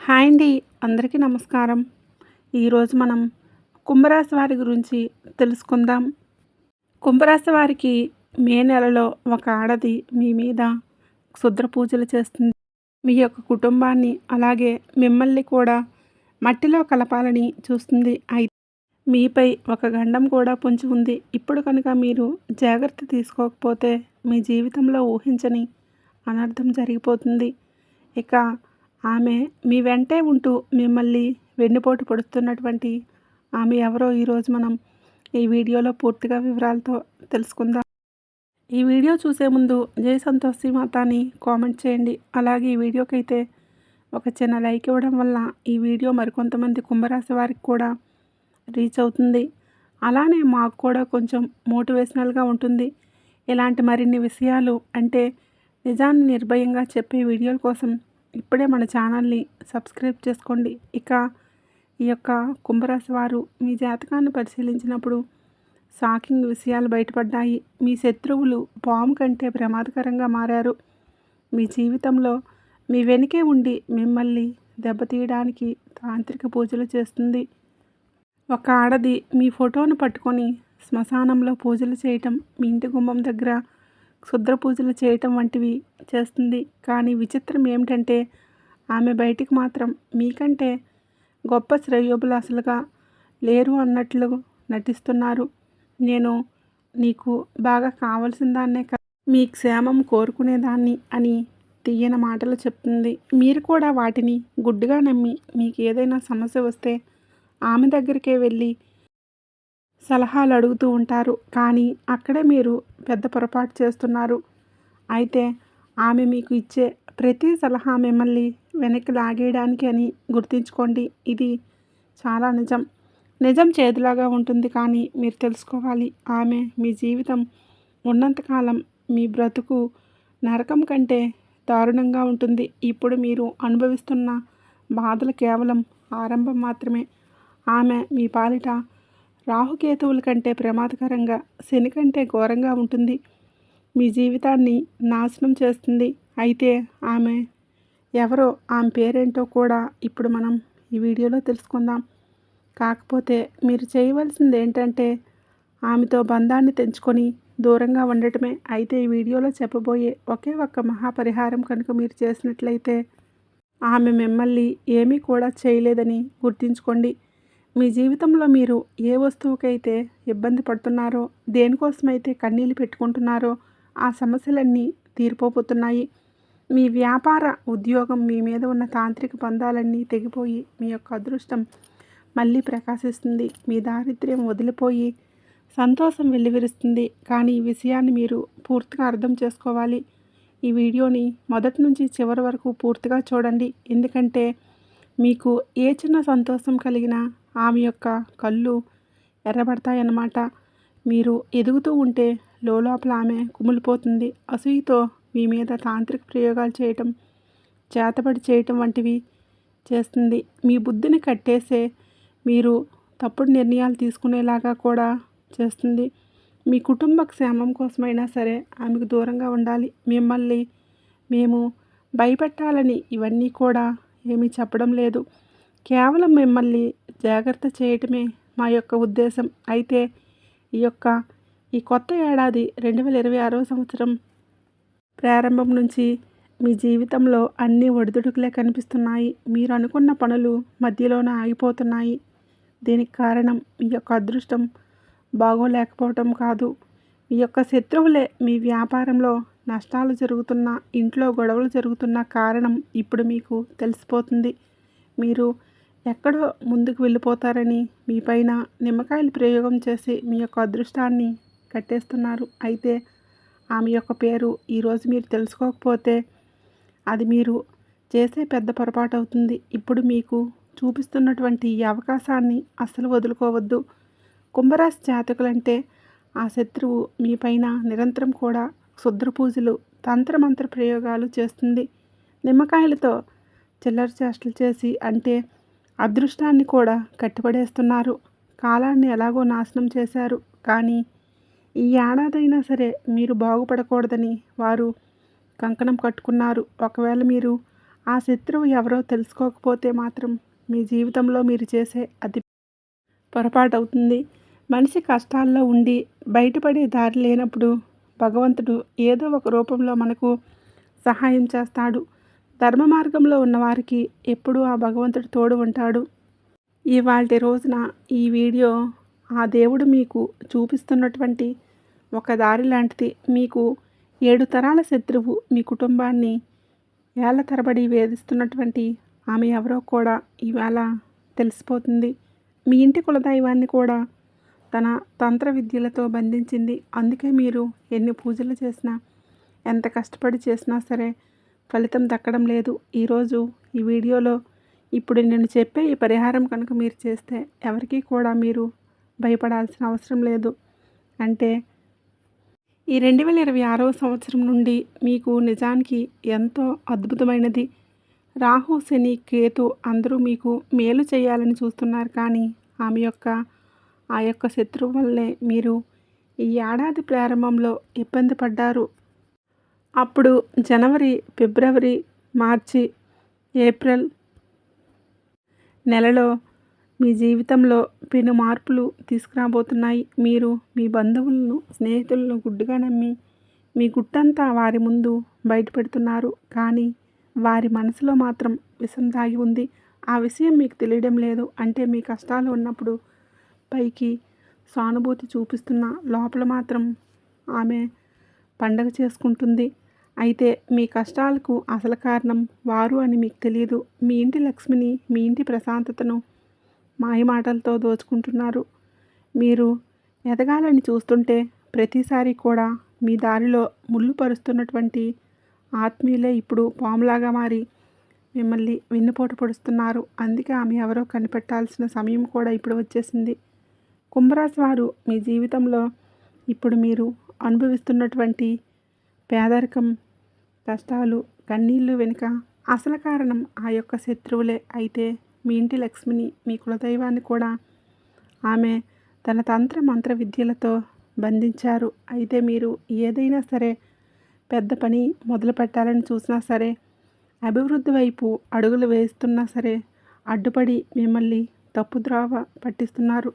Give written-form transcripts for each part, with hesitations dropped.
Hi అండి. అందరికీ నమస్కారం. ఈరోజు మనం కుంభరాశి వారి గురించి తెలుసుకుందాం. కుంభరాశి వారికి మే నెలలో ఒక ఆడది మీ మీద క్షుద్ర పూజలు చేస్తుంది. మీ యొక్క కుటుంబాన్ని అలాగే మిమ్మల్ని కూడా మట్టిలో కలపాలని చూస్తుంది. అయితే మీపై ఒక గండం కూడా పొంచి ఉంది. ఇప్పుడు కనుక మీరు జాగ్రత్త తీసుకోకపోతే మీ జీవితంలో ఊహించని అనర్థం జరిగిపోతుంది. ఇక ఆమె మీ వెంటే ఉంటూ మిమ్మల్ని వెన్నుపోటు పొడుస్తున్నటువంటి ఆమె ఎవరో ఈరోజు మనం ఈ వీడియోలో పూర్తిగా వివరాలతో తెలుసుకుందాం. ఈ వీడియో చూసే ముందు జై సంతోషి మాత అని కామెంట్ చేయండి. అలాగే ఈ వీడియోకైతే ఒక చిన్న లైక్ ఇవ్వడం వల్ల ఈ వీడియో మరికొంతమంది కుంభరాశి వారికి కూడా రీచ్ అవుతుంది. అలానే మాకు కూడా కొంచెం మోటివేషనల్గా ఉంటుంది. ఇలాంటి మరిన్ని విషయాలు అంటే నిజాన్ని నిర్భయంగా చెప్పే వీడియోల కోసం ఇప్పుడే మన ఛానల్ని సబ్స్క్రైబ్ చేసుకోండి. ఇక ఈ యొక్క కుంభరాశి వారు మీ జాతకాన్ని పరిశీలించినప్పుడు షాకింగ్ విషయాలు బయటపడ్డాయి. మీ శత్రువులు పాము కంటే ప్రమాదకరంగా మారారు. మీ జీవితంలో మీ వెనుకే ఉండి మిమ్మల్ని దెబ్బతీయడానికి తాంత్రిక పూజలు చేస్తుంది. ఒక ఆడది మీ ఫోటోను పట్టుకొని శ్మశానంలో పూజలు చేయటం, మీ ఇంటి గుమ్మం దగ్గర క్షుద్ర పూజలు చేయటం వంటివి చేస్తుంది. కానీ విచిత్రం ఏమిటంటే ఆమె బయటికి మాత్రం మీకంటే గొప్ప శ్రేయోభిలాషులుగా లేరు అన్నట్లు నటిస్తున్నారు. నేను నీకు బాగా కావలసిన దాన్నే మీ క్షేమం కోరుకునేదాన్ని అని తీయని మాటలు చెప్తుంది. మీరు కూడా వాటిని గుడ్డిగా నమ్మి మీకు ఏదైనా సమస్య వస్తే ఆమె దగ్గరికే వెళ్ళి సలహాలు అడుగుతూ ఉంటారు. కానీ అక్కడే మీరు పెద్ద పొరపాటు చేస్తున్నారు. అయితే ఆమె మీకు ఇచ్చే ప్రతి సలహా మిమ్మల్ని వెనక్కి లాగేయడానికి అని గుర్తుంచుకోండి. ఇది చాలా నిజం చేదులాగా ఉంటుంది. కానీ మీరు తెలుసుకోవాలి, ఆమె మీ జీవితం ఉన్నంతకాలం మీ బ్రతుకు నరకం కంటే దారుణంగా ఉంటుంది. ఇప్పుడు మీరు అనుభవిస్తున్న బాధలు కేవలం ఆరంభం మాత్రమే. ఆమె మీ పాలిట రాహుకేతువుల కంటే ప్రమాదకరంగా, శని కంటే ఘోరంగా ఉంటుంది. మీ జీవితాన్ని నాశనం చేస్తుంది. అయితే ఆమె ఎవరో, ఆమె పేరేంటో కూడా ఇప్పుడు మనం ఈ వీడియోలో తెలుసుకుందాం. కాకపోతే మీరు చేయవలసింది ఏంటంటే ఆమెతో బంధాన్ని తెంచుకొని దూరంగా ఉండటమే. అయితే ఈ వీడియోలో చెప్పబోయే ఒకే ఒక్క మహాపరిహారం కనుక మీరు చేసినట్లయితే ఆమె మిమ్మల్ని ఏమీ కూడా చేయలేదని గుర్తుంచుకోండి. మీ జీవితంలో మీరు ఏ వస్తువుకైతే ఇబ్బంది పడుతున్నారో, దేనికోసమైతే కన్నీళ్ళు పెట్టుకుంటున్నారో ఆ సమస్యలన్నీ తీరిపోతున్నాయి. మీ వ్యాపార, ఉద్యోగం, మీ మీద ఉన్న తాంత్రిక బంధాలన్నీ తెగిపోయి మీ యొక్క అదృష్టం మళ్ళీ ప్రకాశిస్తుంది. మీ దారిద్ర్యం వదిలిపోయి సంతోషం వెల్లివిరుస్తుంది. కానీ ఈ విషయాన్ని మీరు పూర్తిగా అర్థం చేసుకోవాలి. ఈ వీడియోని మొదటి నుంచి చివరి వరకు పూర్తిగా చూడండి. ఎందుకంటే మీకు ఏ చిన్న సంతోషం కలిగినా ఆమె యొక్క కళ్ళు ఎర్రబడతాయన్నమాట. మీరు ఎదుగుతూ ఉంటే లోపల ఆమె కుమిలిపోతుంది. అసూయతో మీ మీద తాంత్రిక ప్రయోగాలు చేయటం, చేతబడి చేయటం వంటివి చేస్తుంది. మీ బుద్ధిని కట్టేసే మీరు తప్పుడు నిర్ణయాలు తీసుకునేలాగా కూడా చేస్తుంది. మీ కుటుంబ క్షేమం కోసమైనా సరే ఆమెకు దూరంగా ఉండాలి. మిమ్మల్ని మేము భయపెట్టాలని ఇవన్నీ కూడా ఏమీ చెప్పడం లేదు. కేవలం మిమ్మల్ని జాగ్రత్త చేయటమే మా యొక్క ఉద్దేశం. అయితే ఈ కొత్త ఏడాది 2026వ సంవత్సరం ప్రారంభం నుంచి మీ జీవితంలో అన్ని ఒడిదుడుకులే కనిపిస్తున్నాయి. మీరు అనుకున్న పనులు మధ్యలోనే ఆగిపోతున్నాయి. దీనికి కారణం మీ యొక్క అదృష్టం బాగోలేకపోవటం కాదు, మీ యొక్క శత్రువులే. మీ వ్యాపారంలో నష్టాలు జరుగుతున్నా, ఇంట్లో గొడవలు జరుగుతున్న కారణం ఇప్పుడు మీకు తెలిసిపోతుంది. మీరు ఎక్కడో ముందుకు వెళ్ళిపోతారని మీ పైన నిమ్మకాయలు ప్రయోగం చేసి మీ యొక్క అదృష్టాన్ని కట్టేస్తున్నారు. అయితే ఆమె యొక్క పేరు ఈరోజు మీరు తెలుసుకోకపోతే అది మీరు చేసే పెద్ద పొరపాటు అవుతుంది. ఇప్పుడు మీకు చూపిస్తున్నటువంటి ఈ అవకాశాన్ని అస్సలు వదులుకోవద్దు. కుంభరాశి జాతకులంటే ఆ శత్రువు మీ పైన నిరంతరం కూడా క్షుద్ర పూజలు, తంత్రమంత్ర ప్రయోగాలు చేస్తుంది. నిమ్మకాయలతో చిల్లర చేష్టలు చేసి అంటే అదృష్టాన్ని కూడా కట్టిపడేస్తున్నారు. కాలాన్ని ఎలాగో నాశనం చేశారు. కానీ ఈ ఏడాదైనా సరే మీరు బాగుపడకూడదని వారు కంకణం కట్టుకున్నారు. ఒకవేళ మీరు ఆ శత్రువు ఎవరో తెలుసుకోకపోతే మాత్రం మీ జీవితంలో మీరు చేసే అతి పొరపాటవుతుంది. మనిషి కష్టాల్లో ఉండి బయటపడే దారి లేనప్పుడు భగవంతుడు ఏదో ఒక రూపంలో మనకు సహాయం చేస్తాడు. ధర్మ మార్గంలో ఉన్నవారికి ఎప్పుడూ ఆ భగవంతుడు తోడు ఉంటాడు. ఇవాల్టి రోజున ఈ వీడియో ఆ దేవుడు మీకు చూపిస్తున్నటువంటి ఒక దారి లాంటిది. మీకు 7 తరాల శత్రువు మీ కుటుంబాన్ని ఏళ్ల తరబడి వేధిస్తున్నటువంటి ఆమె ఎవరో కూడా ఈవేళ తెలిసిపోతుంది. మీ ఇంటి కులదైవాన్ని కూడా తన తంత్ర విద్యలతో బంధించింది. అందుకే మీరు ఎన్ని పూజలు చేసినా, ఎంత కష్టపడి చేసినా సరే ఫలితం దక్కడం లేదు. ఈరోజు ఈ వీడియోలో ఇప్పుడు నేను చెప్పే ఈ పరిహారం కనుక మీరు చేస్తే ఎవరికీ కూడా మీరు భయపడాల్సిన అవసరం లేదు. అంటే ఈ 2026వ సంవత్సరం నుండి మీకు నిజానికి ఎంతో అద్భుతమైనది. రాహు, శని, కేతు అందరూ మీకు మేలు చేయాలని చూస్తున్నారు. కానీ ఆ యొక్క శత్రువు వల్లే మీరు ఈ ఏడాది ప్రారంభంలో ఇబ్బంది పడ్డారు. అప్పుడు జనవరి, ఫిబ్రవరి, మార్చి, ఏప్రిల్ నెలలో మీ జీవితంలో పెను మార్పులు తీసుకురాబోతున్నాయి. మీరు మీ బంధువులను, స్నేహితులను గుడ్డిగా నమ్మి మీ గుట్టంతా వారి ముందు బయటపెడుతున్నారు. కానీ వారి మనసులో మాత్రం విషం దాగి ఉంది. ఆ విషయం మీకు తెలియడం లేదు. అంటే మీ కష్టాలు ఉన్నప్పుడు పైకి సానుభూతి చూపిస్తున్న లోపల మాత్రం ఆమె పండగ చేసుకుంటుంది. అయితే మీ కష్టాలకు అసలు కారణం వారు అని మీకు తెలియదు. మీ ఇంటి లక్ష్మిని, మీ ఇంటి ప్రశాంతతను మాయమాటలతో దోచుకుంటున్నారు. మీరు ఎదగాలని చూస్తుంటే ప్రతిసారి కూడా మీ దారిలో ముళ్ళు పరుస్తున్నటువంటి ఆత్మీయులే ఇప్పుడు పాములాగా మారి మిమ్మల్ని వెన్నుపోటు పొడుస్తున్నారు. అందుకే ఆమె ఎవరో కనిపెట్టాల్సిన సమయం కూడా ఇప్పుడు వచ్చేసింది. కుంభరాశి వారు మీ జీవితంలో ఇప్పుడు మీరు అనుభవిస్తున్నటువంటి పేదరికం, కష్టాలు, కన్నీళ్ళు వెనుక అసలు కారణం ఆ యొక్క శత్రువులే. అయితే మీ ఇంటి లక్ష్మిని, మీ కులదైవాన్ని కూడా ఆమె తన తంత్ర మంత్ర విద్యలతో బంధించారు. అయితే మీరు ఏదైనా సరే పెద్ద పని మొదలు పెట్టాలని చూసినా సరే, అభివృద్ధి వైపు అడుగులు వేస్తున్నా సరే అడ్డుపడి మిమ్మల్ని తప్పుద్రోవ పట్టిస్తున్నారు.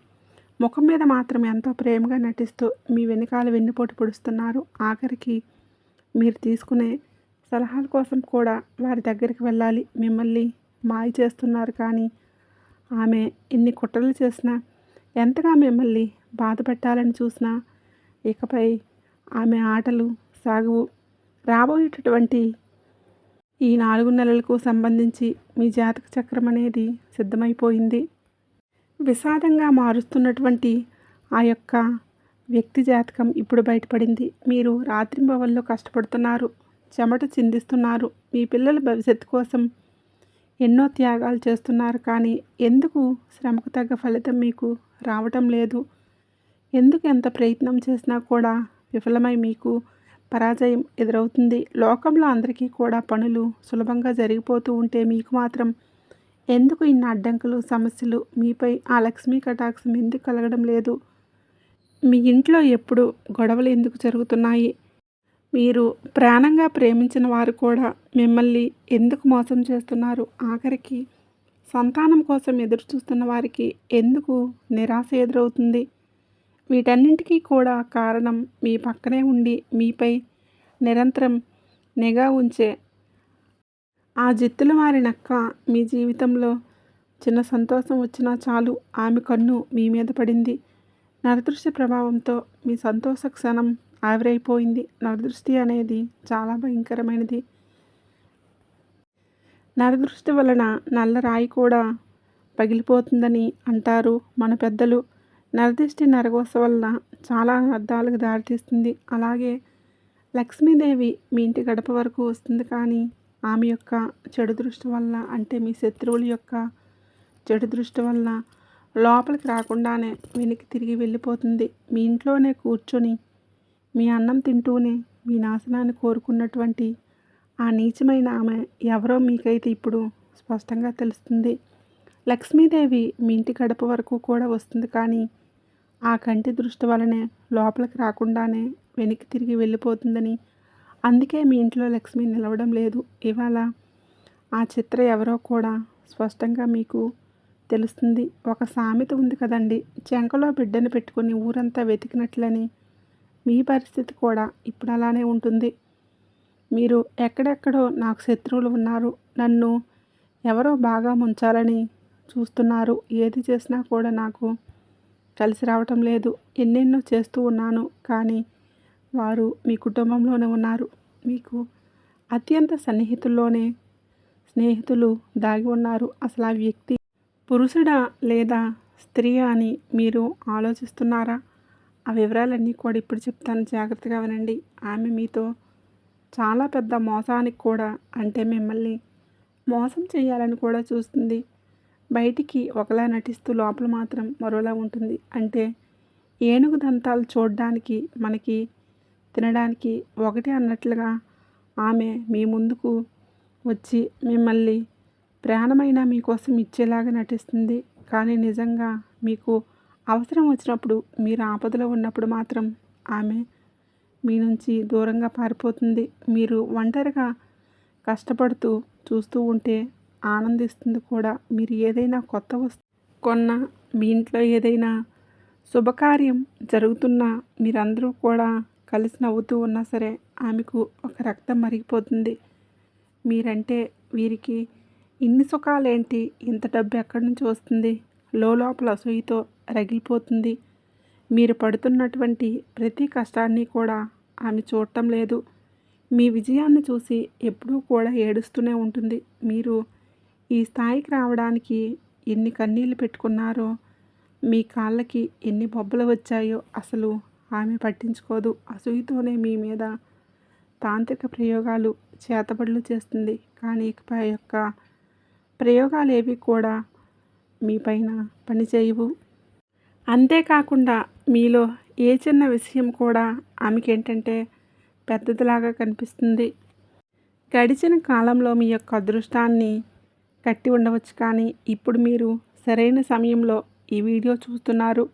ముఖం మీద మాత్రం ఎంతో ప్రేమగా నటిస్తూ మీ వెనకాల వెన్నుపోటు పొడుస్తున్నారు. ఆఖరికి మీరు తీసుకునే సలహాల కోసం కూడా వారి దగ్గరికి వెళ్ళాలి. మిమ్మల్ని మాయ చేస్తున్నారు. కానీ ఆమె ఎన్ని కుట్రలు చేసినా, ఎంతగా మిమ్మల్ని బాధ పెట్టాలని చూసినా ఇకపై ఆమె ఆటలు సాగవు. రాబోయేటటువంటి ఈ 4 నెలలకు సంబంధించి మీ జాతక చక్రం అనేది సిద్ధమైపోయింది. విషాదంగా మారుస్తున్నటువంటి ఆ యొక్క వ్యక్తి జాతకం ఇప్పుడు బయటపడింది. మీరు రాత్రింబవళ్ళు కష్టపడుతున్నారు, చెమట చిందిస్తున్నారు, మీ పిల్లల భవిష్యత్తు కోసం ఎన్నో త్యాగాలు చేస్తున్నారు. కానీ ఎందుకు శ్రమకు తగ్గ ఫలితం మీకు రావటం లేదు? ఎందుకు ఎంత ప్రయత్నం చేసినా కూడా విఫలమై మీకు పరాజయం ఎదురవుతుంది? లోకంలో అందరికీ కూడా పనులు సులభంగా జరిగిపోతూ ఉంటే మీకు మాత్రం ఎందుకు ఇన్ని అడ్డంకులు, సమస్యలు? మీపై ఆ లక్ష్మీ కటాక్షం ఎందుకు కలగడం లేదు? మీ ఇంట్లో ఎప్పుడు గొడవలు ఎందుకు జరుగుతున్నాయి? మీరు ప్రాణంగా ప్రేమించిన వారు కూడా మిమ్మల్ని ఎందుకు మోసం చేస్తున్నారు? ఆఖరికి సంతానం కోసం ఎదురు చూస్తున్న వారికి ఎందుకు నిరాశ ఎదురవుతుంది? వీటన్నింటికీ కూడా కారణం మీ పక్కనే ఉండి మీపై నిరంతరం నిఘా ఉంచే ఆ జిత్తులు మారినక్క. మీ జీవితంలో చిన్న సంతోషం వచ్చినా చాలు ఆమె కన్ను మీ మీద పడింది. నరదృష్టి ప్రభావంతో మీ సంతోష క్షణం ఆవిరైపోయింది. నరదృష్టి అనేది చాలా భయంకరమైనది. నరదృష్టి వలన నల్ల రాయి కూడా పగిలిపోతుందని అంటారు మన పెద్దలు. నరదృష్టి నరఘోష వలన చాలా అర్థాలకు దారితీస్తుంది. అలాగే లక్ష్మీదేవి మీ ఇంటి గడప వరకు వస్తుంది. కానీ ఆమె యొక్క చెడు దృష్టి వల్ల, అంటే మీ శత్రువుల యొక్క చెడు దృష్టి వల్ల లోపలికి రాకుండానే వెనక్కి తిరిగి వెళ్ళిపోతుంది. మీ ఇంట్లోనే కూర్చొని మీ అన్నం తింటూనే మీ నాశనాన్ని కోరుకున్నటువంటి ఆ నీచమైన ఆమె ఎవరో మీకైతే ఇప్పుడు స్పష్టంగా తెలుస్తుంది. లక్ష్మీదేవి మీ ఇంటి గడప వరకు కూడా వస్తుంది. కానీ ఆ కంటి దృష్టి వలనే లోపలికి రాకుండానే వెనక్కి తిరిగి వెళ్ళిపోతుందని, అందుకే మీ ఇంట్లో లక్ష్మి నిలవడం లేదు. ఇవాళ ఆ చిత్ర ఎవరో కూడా స్పష్టంగా మీకు తెలుస్తుంది. ఒక సామెత ఉంది కదండి, చెంకలో బిడ్డను పెట్టుకుని ఊరంతా వెతికినట్లని. మీ పరిస్థితి కూడా ఇప్పుడు అలానే ఉంటుంది. మీరు ఎక్కడెక్కడో నాకు శత్రువులు ఉన్నారు, నన్ను ఎవరో బాగా ముంచాలని చూస్తున్నారు, ఏది చేసినా కూడా నాకు కలిసి రావటం లేదు, ఎన్నెన్నో చేస్తూ ఉన్నాను, కానీ వారు మీ కుటుంబంలోనే ఉన్నారు. మీకు అత్యంత సన్నిహితుల్లోనే స్నేహితులు దాగి ఉన్నారు. అసలు ఆ వ్యక్తి పురుషుడా లేదా స్త్రీ అని మీరు ఆలోచిస్తున్నారా? ఆ వివరాలన్నీ కూడా ఇప్పుడు చెప్తాను, జాగ్రత్తగా వినండి. ఆమె మీతో చాలా పెద్ద మోసానికి కూడా, అంటే మిమ్మల్ని మోసం చేయాలని కూడా చూస్తుంది. బయటికి ఒకలా నటిస్తూ లోపల మాత్రం మరోలా ఉంటుంది. అంటే ఏనుగు దంతాలు చూడడానికి మనకి తినడానికి ఒకటే అన్నట్లుగా ఆమె మీ ముందుకు వచ్చి మిమ్మల్ని ప్రాణమైన మీకోసం ఇచ్చేలాగా నటిస్తుంది. కానీ నిజంగా మీకు అవసరం వచ్చినప్పుడు, మీరు ఆపదలో ఉన్నప్పుడు మాత్రం ఆమె మీ నుంచి దూరంగా పారిపోతుంది. మీరు ఒంటరిగా కష్టపడుతూ చూస్తూ ఉంటే ఆనందిస్తుంది కూడా. మీరు ఏదైనా కొత్త వస్తువు కొన్నా, మీ ఇంట్లో ఏదైనా శుభకార్యం జరుగుతున్నా, మీరందరూ కూడా కలిసి నవ్వుతూ ఉన్నా సరే ఆమెకు ఒక రక్తం మరిగిపోతుంది. మీరంటే వీరికి ఇన్ని సుఖాలేంటి, ఇంత డబ్బు ఎక్కడి నుంచి వస్తుంది, లోపల అసూయతో రగిలిపోతుంది. మీరు పడుతున్నటువంటి ప్రతి కష్టాన్ని కూడా ఆమె చూడటం లేదు. మీ విజయాన్ని చూసి ఎప్పుడూ కూడా ఏడుస్తూనే ఉంటుంది. మీరు ఈ స్థాయికి రావడానికి ఎన్ని కన్నీళ్ళు పెట్టుకున్నారో, మీ కాళ్ళకి ఎన్ని బొబ్బలు వచ్చాయో అసలు ఆమె పట్టించుకోదు. అసూయతోనే మీ మీద తాంత్రిక ప్రయోగాలు, చేతబడులు చేస్తుంది. కానీ ఇకపై యొక్క ప్రయోగాలు ఏవి కూడా మీ పైన పనిచేయవు. అంతేకాకుండా మీలో ఏ చిన్న విషయం కూడా ఆమెకేంటంటే పెద్దదిలాగా కనిపిస్తుంది. గడిచిన కాలంలో మీ యొక్క అదృష్టాన్ని కట్టి ఉండవచ్చు, కానీ ఇప్పుడు మీరు సరైన సమయంలో ఈ వీడియో చూస్తున్నారు.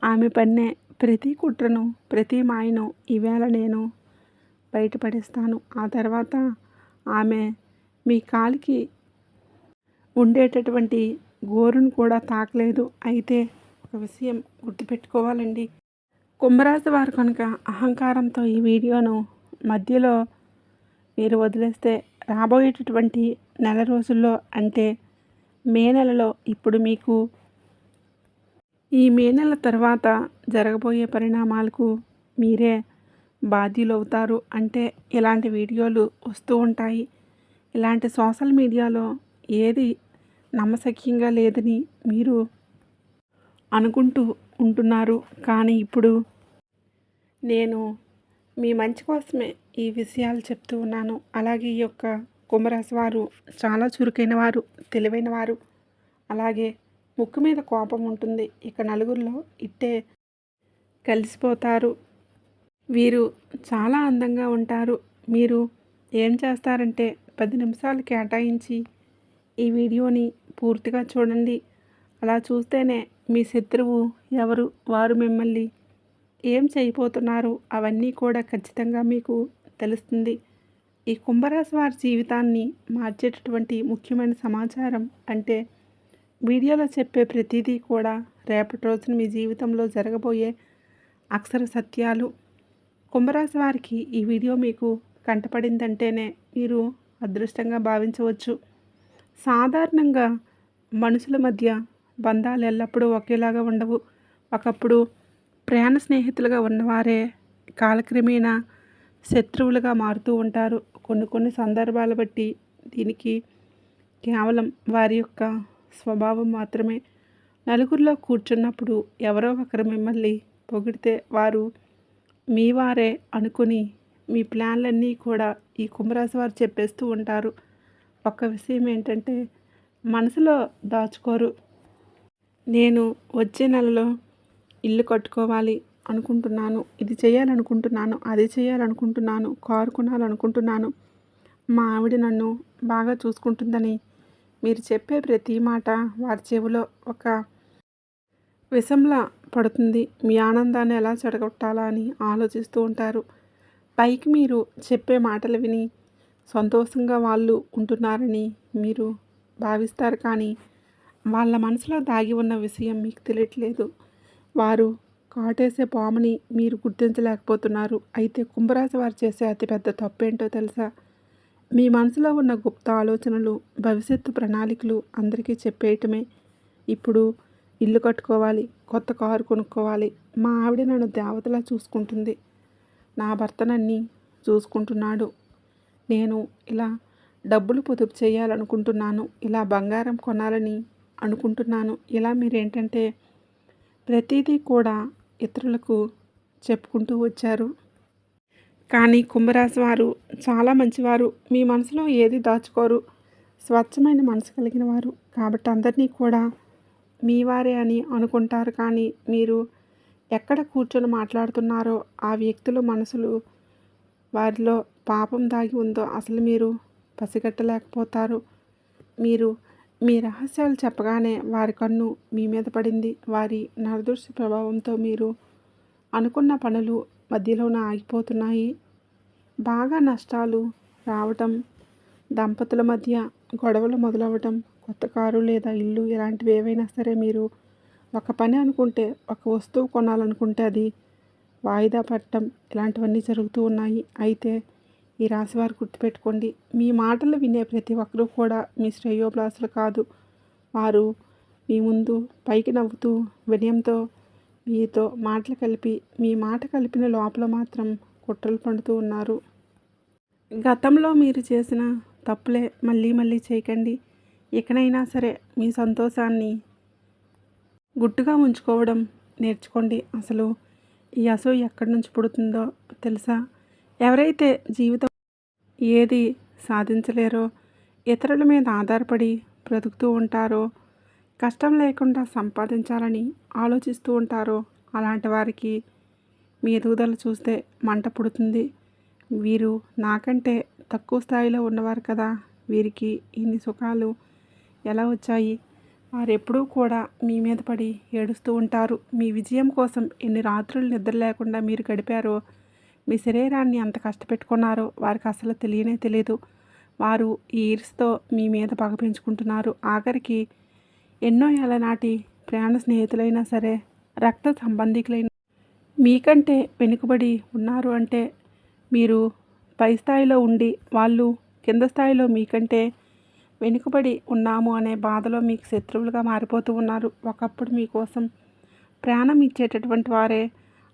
ఆమె పన్నే ప్రతి కుట్రను, ప్రతి మాయను ఈవేళ నేను బయటపడేస్తాను. ఆ తర్వాత ఆమె మీ కాలికి ఉండేటటువంటి గోరును కూడా తాకలేదు. అయితే ఒక విషయం గుర్తుపెట్టుకోవాలండి, కుంభరాశి వారు కనుక అహంకారంతో ఈ వీడియోను మధ్యలో మీరు వదిలేస్తే రాబోయేటటువంటి నెల రోజుల్లో, అంటే మే నెలలో, ఇప్పుడు మీకు ఈ మే నెల తర్వాత జరగబోయే పరిణామాలకు మీరే బాధ్యులవుతారు. అంటే ఇలాంటి వీడియోలు వస్తూ ఉంటాయి. ఇలాంటి సోషల్ మీడియాలో ఏది నమ్మశక్యంగా లేదని మీరు అనుకుంటూ ఉంటున్నారు. కానీ ఇప్పుడు నేను మీ మంచి కోసమే ఈ విషయాలు చెప్తూ ఉన్నాను. అలాగే ఈ యొక్క కుంభరాశి వారు చాలా చురుకైన వారు, తెలివైన వారు. అలాగే ముక్కు మీద కోపం ఉంటుంది. ఇక నలుగురిలో ఇట్టే కలిసిపోతారు. వీరు చాలా అందంగా ఉంటారు. మీరు ఏం చేస్తారంటే 10 నిమిషాలు కేటాయించి ఈ వీడియోని పూర్తిగా చూడండి. అలా చూస్తేనే మీ శత్రువు ఎవరు, వారు మిమ్మల్ని ఏం చేయబోతున్నారు, అవన్నీ కూడా ఖచ్చితంగా మీకు తెలుస్తుంది. ఈ కుంభరాశి వారి జీవితాన్ని మార్చేటటువంటి ముఖ్యమైన సమాచారం, అంటే వీడియోలో చెప్పే ప్రతిదీ కూడా రేపటి రోజున మీ జీవితంలో జరగబోయే అక్షర సత్యాలు. కుంభరాశి వారికి ఈ వీడియో మీకు కంటపడిందంటేనే మీరు అదృష్టంగా భావించవచ్చు. సాధారణంగా మనుషుల మధ్య బంధాలు ఎల్లప్పుడూ ఒకేలాగా ఉండవు. ఒకప్పుడు ప్రాణ స్నేహితులుగా ఉన్నవారే కాలక్రమేణా శత్రువులుగా మారుతూ ఉంటారు. కొన్ని సందర్భాలు బట్టి దీనికి కేవలం వారి యొక్క స్వభావం మాత్రమే. నలుగురిలో కూర్చున్నప్పుడు ఎవరో ఒకరు మిమ్మల్ని పొగిడితే వారు మీ వారే అనుకుని మీ ప్లాన్లన్నీ కూడా ఈ కుంభరాశి వారు చెప్పేస్తూ ఉంటారు. ఒక్క విషయం ఏంటంటే మనసులో దాచుకోరు. నేను వచ్చే నెలలో ఇల్లు కట్టుకోవాలి అనుకుంటున్నాను, ఇది చేయాలనుకుంటున్నాను, అది చేయాలనుకుంటున్నాను, కారు కొనాలనుకుంటున్నాను, మా ఆవిడ నన్ను బాగా చూసుకుంటుందని మీరు చెప్పే ప్రతి మాట వారి చెవిలో ఒక విషంలా పడుతుంది. మీ ఆనందాన్ని ఎలా చెడగొట్టాలా అని ఆలోచిస్తూ ఉంటారు. పైకి మీరు చెప్పే మాటలు విని సంతోషంగా వాళ్ళు ఉంటున్నారని మీరు భావిస్తారు, కానీ వాళ్ళ మనసులో దాగి ఉన్న విషయం మీకు తెలియట్లేదు. వారు కాటేసే పాముని మీరు గుర్తించలేకపోతున్నారు. అయితే కుంభరాశి వారు చేసే అతిపెద్ద తప్పేంటో తెలుసా? మీ మనసులో ఉన్న గుప్త ఆలోచనలు, భవిష్యత్తు ప్రణాళికలు అందరికీ చెప్పేయటమే. ఇప్పుడు ఇల్లు కట్టుకోవాలి, కొత్త కారు కొనుక్కోవాలి, మా ఆవిడ నన్ను దేవతలా చూసుకుంటుంది, నా భర్త నన్ను చూసుకుంటున్నాడు, నేను ఇలా డబ్బులు పొదుపు చేయాలనుకుంటున్నాను, ఇలా బంగారం కొనాలని అనుకుంటున్నాను. ఇలా మీరేంటంటే ప్రతిదీ కూడా ఇతరులకు చెప్పుకుంటూ వచ్చారు. కానీ కుంభరాశి వారు చాలా మంచివారు. మీ మనసులో ఏది దాచుకోరు. స్వచ్ఛమైన మనసు కలిగిన వారు. కాబట్టి అందరినీ కూడా మీ వారే అని అనుకుంటారు. కానీ మీరు ఎక్కడ కూర్చొని మాట్లాడుతున్నారో ఆ వ్యక్తుల మనసులు, వారిలో పాపం దాగి ఉందో అసలు మీరు పసిగట్టలేకపోతారు. మీరు మీ రహస్యాలు చెప్పగానే వారి కన్ను మీ మీద పడింది. వారి నరదృష్టి ప్రభావంతో మీరు అనుకున్న పనులు మధ్యలోనే ఆగిపోతున్నాయి. బాగా నష్టాలు రావటం, దంపతుల మధ్య గొడవలు మొదలవ్వటం, కొత్త కారు లేదా ఇల్లు ఇలాంటివి ఏవైనా సరే మీరు ఒక పని అనుకుంటే, ఒక వస్తువు కొనాలనుకుంటే అది వాయిదా పడటం, ఇలాంటివన్నీ జరుగుతూ ఉన్నాయి. అయితే ఈ రాశివారు గుర్తుపెట్టుకోండి, మీ మాటలు వినే ప్రతి ఒక్కరూ కూడా మీ శ్రేయోభిలాషులు కాదు. వారు మీ ముందు పైకి నవ్వుతూ వినయంతో మీతో మాటలు కలిపి, మీ మాట కలిపిన లోపల మాత్రం కుట్రలు పడుతూ ఉన్నారు. గతంలో మీరు చేసిన తప్పులే మళ్ళీ మళ్ళీ చేయకండి. ఇకనైనా సరే మీ సంతోషాన్ని గుట్టుగా ఉంచుకోవడం నేర్చుకోండి. అసలు ఈ అసూయ ఎక్కడి నుంచి పుడుతుందో తెలుసా? ఎవరైతే జీవితం ఏది సాధించలేరో, ఇతరుల మీద ఆధారపడి బ్రతుకుతూ ఉంటారో, కష్టం లేకుండా సంపాదించాలని ఆలోచిస్తూ ఉంటారో, అలాంటి వారికి మీ ఎదుగుదల చూస్తే మంట పుడుతుంది. వీరు నాకంటే తక్కువ స్థాయిలో ఉన్నవారు కదా, వీరికి ఇన్ని సుఖాలు ఎలా వచ్చాయి? వారెప్పుడూ కూడా మీ మీద పడి ఏడుస్తూ ఉంటారు. మీ విజయం కోసం ఎన్ని రాత్రులు నిద్ర లేకుండా మీరు గడిపారో, మీ శరీరాన్ని ఎంత కష్టపెట్టుకున్నారో వారికి అసలు తెలియనే తెలియదు. వారు ఈ ఈర్ష్యతో మీ మీద పగ పెంచుకుంటున్నారు. ఆఖరికి ఎన్నో ఏళ్ళ నాటి ప్రాణ స్నేహితులైనా సరే, రక్త సంబంధికులైన మీకంటే వెనుకబడి ఉన్నారు అంటే, మీరు పై స్థాయిలో ఉండి వాళ్ళు కింద స్థాయిలో మీకంటే వెనుకబడి ఉన్నాము అనే బాధలో మీకు శత్రువులుగా మారిపోతూ ఉన్నారు. ఒకప్పుడు మీకోసం ప్రాణం ఇచ్చేటటువంటి వారే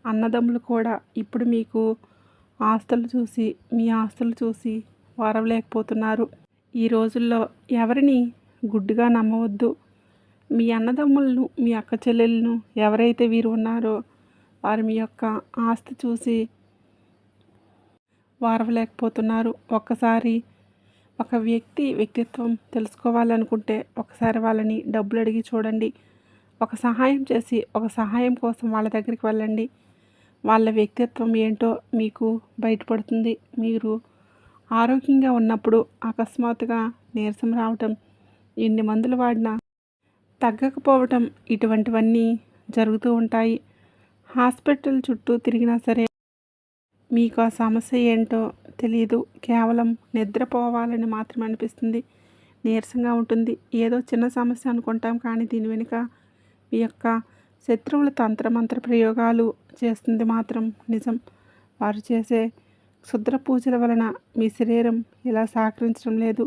అన్నదమ్ములు కూడా ఇప్పుడు మీకు ఆస్తులు చూసి, మీ ఆస్తులు చూసి వారవలేకపోతున్నారు. ఈ రోజుల్లో ఎవరిని గుడ్డిగా నమ్మవద్దు. మీ అన్నదమ్ములను, మీ అక్క చెల్లెలను ఎవరైతే వీరు ఉన్నారో వారు మీ యొక్క ఆస్తి చూసి వారవలేకపోతున్నారు. ఒక్కసారి ఒక వ్యక్తి వ్యక్తిత్వం తెలుసుకోవాలనుకుంటే ఒకసారి వాళ్ళని డబ్బులు అడిగి చూడండి. ఒక సహాయం చేసి ఒక సహాయం కోసం వాళ్ళ దగ్గరికి వెళ్ళండి. వాళ్ళ వ్యక్తిత్వం ఏంటో మీకు బయటపడుతుంది. మీరు ఆరోగ్యంగా ఉన్నప్పుడు అకస్మాత్తుగా నీరసం రావటం, ఎన్ని మందులు వాడినా తగ్గకపోవటం, ఇటువంటివన్నీ జరుగుతూ ఉంటాయి. హాస్పిటల్ చుట్టూ తిరిగినా సరే మీకు ఆ సమస్య ఏంటో తెలియదు. కేవలం నిద్రపోవాలని మాత్రమే అనిపిస్తుంది. నీరసంగా ఉంటుంది. ఏదో చిన్న సమస్య అనుకుంటాం, కానీ దీని వెనుక మీ యొక్క శత్రువుల తంత్రమంత్ర ప్రయోగాలు చేస్తుంది మాత్రం నిజం. వారు చేసే క్షుద్ర పూజల వలన మీ శరీరం ఇలా సహకరించడం లేదు.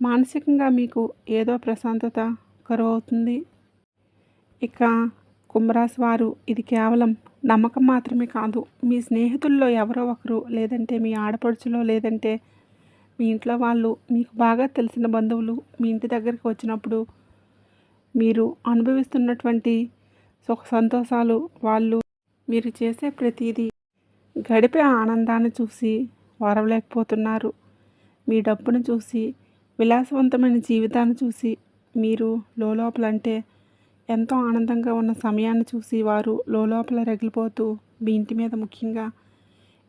మానసికంగా మీకు ఏదో ప్రశాంతత కరువవుతుంది. ఇక కుంభరాశి వారు ఇది కేవలం నమ్మకం మాత్రమే కాదు, మీ స్నేహితుల్లో ఎవరో ఒకరు, లేదంటే మీ ఆడపడుచులో, లేదంటే మీ ఇంట్లో వాళ్ళు, మీకు బాగా తెలిసిన బంధువులు మీ ఇంటి దగ్గరికి వచ్చినప్పుడు మీరు అనుభవిస్తున్నటువంటి సుఖ సంతోషాలు, వాళ్ళు మీరు చేసే ప్రతిదీ, గడిపే ఆనందాన్ని చూసి ఓరవలేకపోతున్నారు. మీ డబ్బును చూసి, విలాసవంతమైన జీవితాన్ని చూసి మీరు లోపలంటే ఎంతో ఆనందంగా ఉన్న సమయాన్ని చూసి వారు లోపల రగిలిపోతూ మీ ఇంటి మీద, ముఖ్యంగా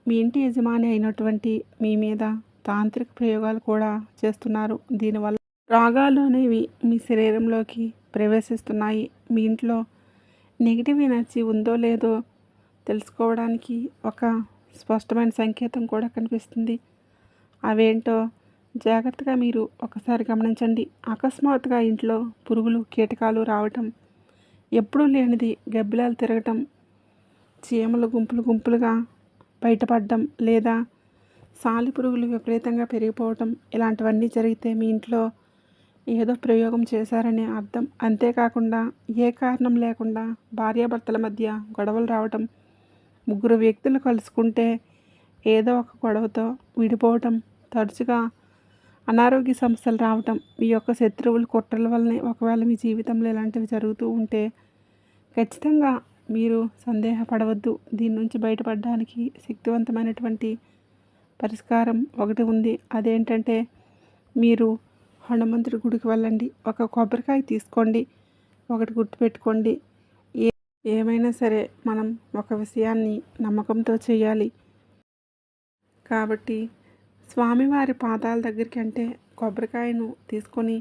మీ ఇంటి యజమాని అయినటువంటి మీ మీద తాంత్రిక ప్రయోగాలు కూడా చేస్తున్నారు. దీనివల్ల రోగాలు అనేవి మీ శరీరంలోకి ప్రవేశిస్తున్నాయి. మీ ఇంట్లో నెగిటివ్ ఎనర్జీ ఉందో లేదో తెలుసుకోవడానికి ఒక స్పష్టమైన సంకేతం కూడా కనిపిస్తుంది. అవేంటో జాగ్రత్తగా మీరు ఒకసారి గమనించండి. అకస్మాత్తుగా ఇంట్లో పురుగులు, కీటకాలు రావటం, ఎప్పుడూ లేనిది గబ్బిలాలు తిరగటం, చీమలు గుంపులు గుంపులుగా బయటపడడం, లేదా సాలెపురుగులు విపరీతంగా పెరిగిపోవటం, ఇలాంటివన్నీ జరిగితే మీ ఇంట్లో ఏదో ప్రయోగం చేశారనే అర్థం. అంతేకాకుండా ఏ కారణం లేకుండా భార్యాభర్తల మధ్య గొడవలు రావటం, ముగ్గురు వ్యక్తులు కలుసుకుంటే ఏదో ఒక గొడవతో విడిపోవటం, తరచుగా అనారోగ్య సమస్యలు రావటం, మీ యొక్క శత్రువులు కుట్రల వల్లనే ఒకవేళ మీ జీవితంలో ఇలాంటివి జరుగుతూ ఉంటే ఖచ్చితంగా మీరు సందేహపడవద్దు. దీని నుంచి బయటపడడానికి శక్తివంతమైనటువంటి పరిష్కారం ఒకటి ఉంది. అదేంటంటే మీరు హనుమంతుడి గుడికి వెళ్ళండి. ఒక కొబ్బరికాయ తీసుకోండి. ఒకటి గుర్తుపెట్టుకోండి, ఏ ఏమైనా సరే మనం ఒక విషయాన్ని నమ్మకంతో చేయాలి. కాబట్టి స్వామివారి పాదాల దగ్గరికి అంటే కొబ్బరికాయను తీసుకొని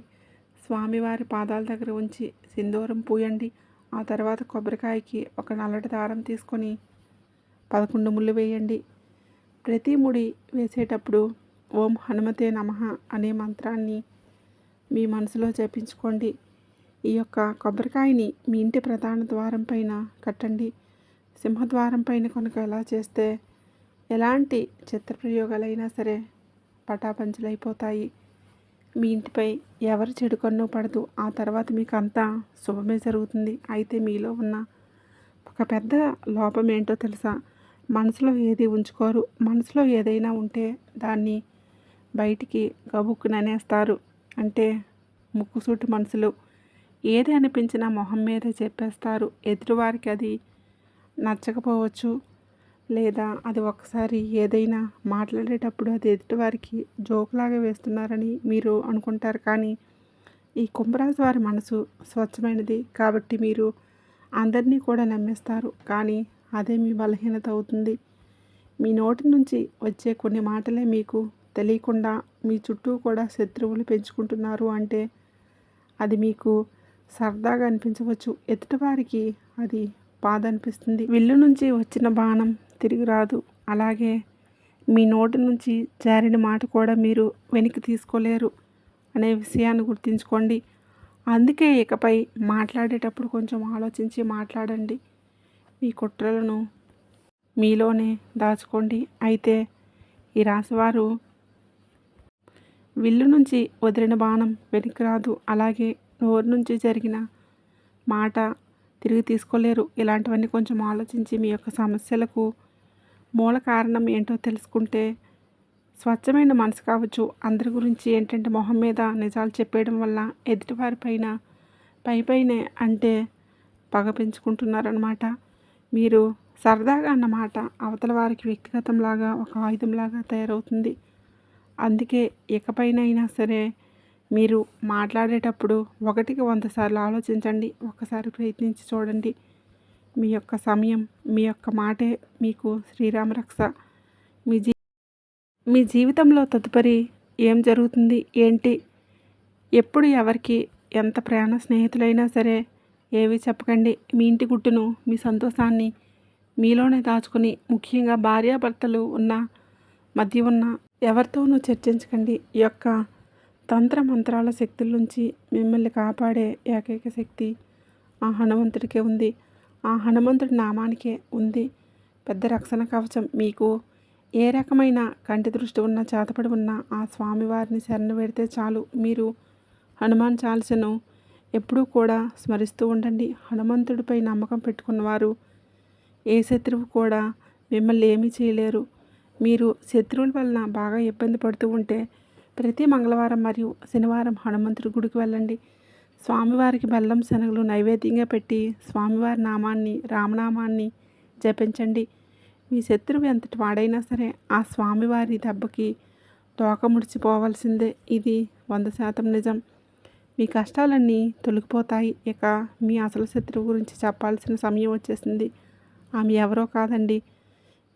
స్వామివారి పాదాల దగ్గర ఉంచి సింధూరం పూయండి. ఆ తర్వాత కొబ్బరికాయకి ఒక నల్లటి దారం తీసుకొని 11 ముళ్ళు వేయండి. ప్రతి ముడి వేసేటప్పుడు ఓం హనుమతే నమః అనే మంత్రాన్ని మీ మనసులో జపించుకోండి. ఈ యొక్క కొబ్బరికాయని మీ ఇంటి ప్రధాన ద్వారం పైన కట్టండి. సింహద్వారం పైన కనుక ఎలా చేస్తే ఎలాంటి చిత్రప్రయోగాలైనా సరే పటాపంచలైపోతాయి. మీ ఇంటిపై ఎవరు చెడు కన్ను పడదు. ఆ తర్వాత మీకు అంతా శుభమే జరుగుతుంది. అయితే మీలో ఉన్న ఒక పెద్ద లోపం ఏంటో తెలుసా? మనసులో ఏది ఉంచుకోరు. మనసులో ఏదైనా ఉంటే దాన్ని బయటికి గబుక్కున అనేస్తారు. అంటే ముక్కుసూటి మనుషులు. ఏది అనిపించినా మొహం మీద చెప్పేస్తారు. ఎదుటివారికి అది నచ్చకపోవచ్చు, లేదా అది ఒకసారి ఏదైనా మాట్లాడేటప్పుడు అది ఎదుటివారికి జోకులాగా వేస్తున్నారని మీరు అనుకుంటారు. కానీ ఈ కుంభరాశి వారి మనసు స్వచ్ఛమైనది కాబట్టి మీరు అందరినీ కూడా నమ్మేస్తారు. కానీ అదే మీ బలహీనత అవుతుంది. మీ నోటి నుంచి వచ్చే కొన్ని మాటలే మీకు తెలియకుండా మీ చుట్టూ కూడా శత్రువులు పెంచుకుంటున్నారు. అంటే అది మీకు సరదాగా అనిపించవచ్చు, ఎదుటివారికి అది బాధ అనిపిస్తుంది. విల్లు నుంచి వచ్చిన బాణం తిరిగి రాదు. అలాగే మీ నోటి నుంచి జారిన మాట కూడా మీరు వెనక్కి తీసుకోలేరు అనే విషయాన్ని గుర్తుంచుకోండి. అందుకే ఇకపై మాట్లాడేటప్పుడు కొంచెం ఆలోచించి మాట్లాడండి. మీ కుట్రలను మీలోనే దాచుకోండి. అయితే ఈ రాశివారు విల్లు నుంచి వదిలిన బాణం వెనక్కి రాదు. అలాగే నోరు నుంచి జరిగిన మాట తిరిగి తీసుకోలేరు. ఇలాంటివన్నీ కొంచెం ఆలోచించి మీ యొక్క సమస్యలకు మూల కారణం ఏంటో తెలుసుకుంటే స్వచ్ఛమైన మనసు కావచ్చు. అందరి గురించి ఏంటంటే మొహం మీద నిజాలు చెప్పేయడం వల్ల ఎదుటివారి పైన పైనే అంటే పగ పెంచుకుంటున్నారనమాట. మీరు సరదాగా అన్నమాట అవతల వారికి వ్యక్తిగతంలాగా ఒక ఆయుధంలాగా తయారవుతుంది. అందుకే ఇకపైనైనా సరే మీరు మాట్లాడేటప్పుడు 1కి 100 సార్లు ఆలోచించండి. ఒకసారి ప్రయత్నించి చూడండి. మీ యొక్క సమయం, మీ యొక్క మాటే మీకు శ్రీరామ రక్ష. మీ జీ మీ జీవితంలో తదుపరి ఏం జరుగుతుంది ఏంటి, ఎప్పుడు ఎవరికి ఎంత ప్రాణ స్నేహితులైనా సరే ఏవి చెప్పకండి. మీ ఇంటి గుట్టును, మీ సంతోషాన్ని మీలోనే దాచుకొని, ముఖ్యంగా భార్యాభర్తలు మధ్య ఉన్న ఎవరితోనూ చర్చించకండి. ఈ యొక్క తంత్ర మంత్రాల శక్తుల నుంచి మిమ్మల్ని కాపాడే ఏకైక శక్తి ఆ హనుమంతుడికే ఉంది. ఆ హనుమంతుడి నామానికే ఉంది పెద్ద రక్షణ కవచం. మీకు ఏ రకమైన కంటి దృష్టి ఉన్నా, చేతపడి ఉన్నా ఆ స్వామివారిని శరణు పెడితే చాలు. మీరు హనుమాన్ చాలీసాను ఎప్పుడూ కూడా స్మరిస్తూ ఉండండి. హనుమంతుడిపై నమ్మకం పెట్టుకున్నవారు ఏ శత్రువు కూడా మిమ్మల్ని ఏమీ చేయలేరు. మీరు శత్రువుల వలన బాగా ఇబ్బంది పడుతూ ఉంటే ప్రతి మంగళవారం మరియు శనివారం హనుమంతుడి గుడికి వెళ్ళండి. స్వామివారికి బెల్లం శనగలు నైవేద్యంగా పెట్టి స్వామివారి నామాన్ని, రామనామాన్ని జపించండి. మీ శత్రువు ఎంతటి వాడైనా సరే ఆ స్వామివారి దెబ్బకి తోక ముడిచిపోవాల్సిందే. ఇది 100% నిజం. మీ కష్టాలన్నీ తొలగిపోతాయి. ఇక మీ అసలు శత్రువు గురించి చెప్పాల్సిన సమయం వచ్చేసింది. ఆమె ఎవరో కాదండి,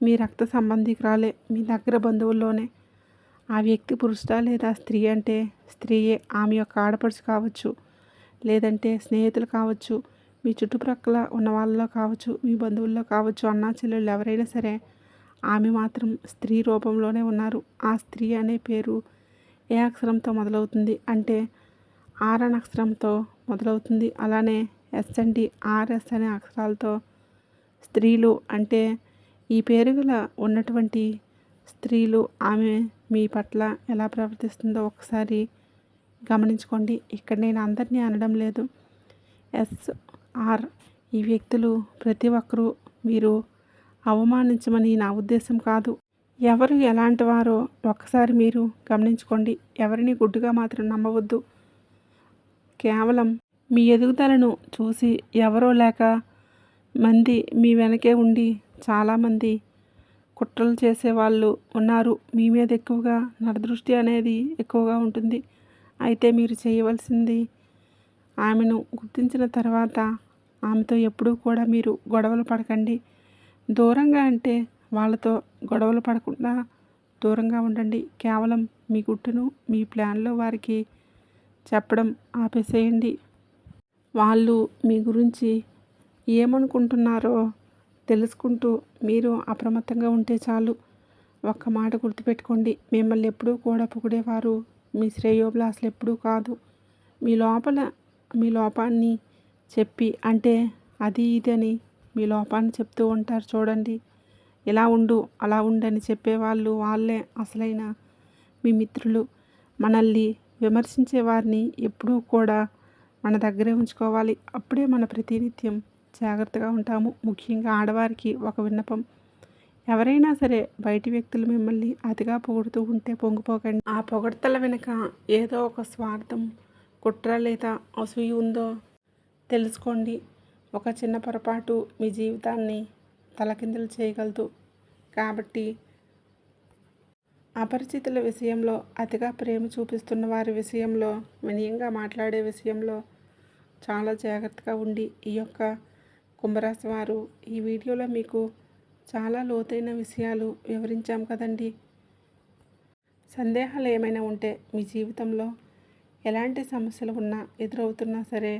మీ రక్త సంబంధికురాలే, మీ దగ్గర బంధువుల్లోనే. ఆ వ్యక్తి పురుషుడా లేదా స్త్రీ అంటే స్త్రీయే. ఆమె యొక్క ఆడపడుచు కావచ్చు, లేదంటే స్నేహితులు కావచ్చు, మీ చుట్టుప్రక్కల ఉన్న వాళ్ళలో కావచ్చు, మీ బంధువుల్లో కావచ్చు, అన్నా చెల్లెళ్ళు ఎవరైనా సరే ఆమె మాత్రం స్త్రీ రూపంలోనే ఉన్నారు. ఆ స్త్రీ అనే పేరు ఏ అక్షరంతో మొదలవుతుంది అంటే ఆర్ అనే అక్షరంతో మొదలవుతుంది. అలానే ఎస్ అండి, ఆర్ఎస్ అనే అక్షరాలతో స్త్రీలు అంటే ఈ పేరు గల ఉన్నటువంటి స్త్రీలు ఆమె మీ పట్ల ఎలా ప్రవర్తిస్తుందో ఒకసారి గమనించుకోండి. ఇక్కడ నేను అందరినీ అనడం లేదు. ఎస్, ఆర్ ఈ వ్యక్తులు ప్రతి ఒక్కరూ మీరు అవమానించమని నా ఉద్దేశం కాదు. ఎవరు ఎలాంటి వారో ఒక్కసారి మీరు గమనించుకోండి. ఎవరిని గుడ్డుగా మాత్రం నమ్మవద్దు. కేవలం మీ ఎదుగుదలను చూసి ఎవరో లేక మంది మీ వెనకే ఉండి చాలామంది కుట్రలు చేసేవాళ్ళు ఉన్నారు. మీ మీద ఎక్కువగా నరదృష్టి అనేది ఎక్కువగా ఉంటుంది. అయితే మీరు చేయవలసింది ఆమెను గుర్తించిన తర్వాత ఆమెతో ఎప్పుడూ కూడా మీరు గొడవలు పడకండి. దూరంగా అంటే వాళ్ళతో గొడవలు పడకుండా దూరంగా ఉండండి. కేవలం మీ గుట్టును మీ ప్లాన్లో వారికి చెప్పడం ఆపేసేయండి. వాళ్ళు మీ గురించి ఏమనుకుంటున్నారో తెలుసుకుంటూ మీరు అప్రమత్తంగా ఉంటే చాలు. ఒక్క మాట గుర్తుపెట్టుకోండి, మిమ్మల్ని ఎప్పుడూ కూడా పొగిడేవారు మీ శ్రేయోభిలాషులు ఎప్పుడూ కాదు. మీ లోపాన్ని చెప్పి అంటే అది ఇది అని మీ లోపాన్ని చెప్తూ ఉంటారు చూడండి. ఇలా ఉండు అలా ఉండని చెప్పేవాళ్ళు వాళ్ళే అసలైన మీ మిత్రులు. మనల్ని విమర్శించే వారిని ఎప్పుడూ కూడా మన దగ్గరే ఉంచుకోవాలి. అప్పుడే మన ప్రతినిత్యం జాగ్రత్తగా ఉంటాము. ముఖ్యంగా ఆడవారికి ఒక విన్నపం, ఎవరైనా సరే బయటి వ్యక్తులు మిమ్మల్ని అతిగా పొగుడుతూ ఉంటే పొంగిపోకండి. ఆ పొగడ్తల వెనుక ఏదో ఒక స్వార్థం, కుట్ర లేదా అసూయ ఉందో తెలుసుకోండి. ఒక చిన్న పొరపాటు మీ జీవితాన్ని తలకిందులు చేయగలదు. కాబట్టి అపరిచితుల విషయంలో, అతిగా ప్రేమ చూపిస్తున్న వారి విషయంలో, వినయంగా మాట్లాడే విషయంలో చాలా జాగ్రత్తగా ఉండి ఈ యొక్క కుంభరాశి వారు ఈ వీడియోలో మీకు చాలా లోతైన విషయాలు వివరించాం కదండి. సందేహాలు ఏమైనా ఉంటే మీ జీవితంలో ఎలాంటి సమస్యలు ఉన్నా ఎదురవుతున్నా సరే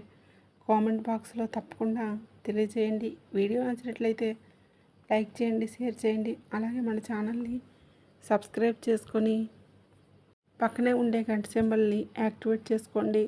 కామెంట్ బాక్స్లో తప్పకుండా తెలియజేయండి. వీడియో నచ్చినట్లయితే లైక్ చేయండి, షేర్ చేయండి. అలాగే మన ఛానల్ని సబ్స్క్రైబ్ చేసుకొని పక్కనే ఉండే గంట సింబల్ని యాక్టివేట్ చేసుకోండి.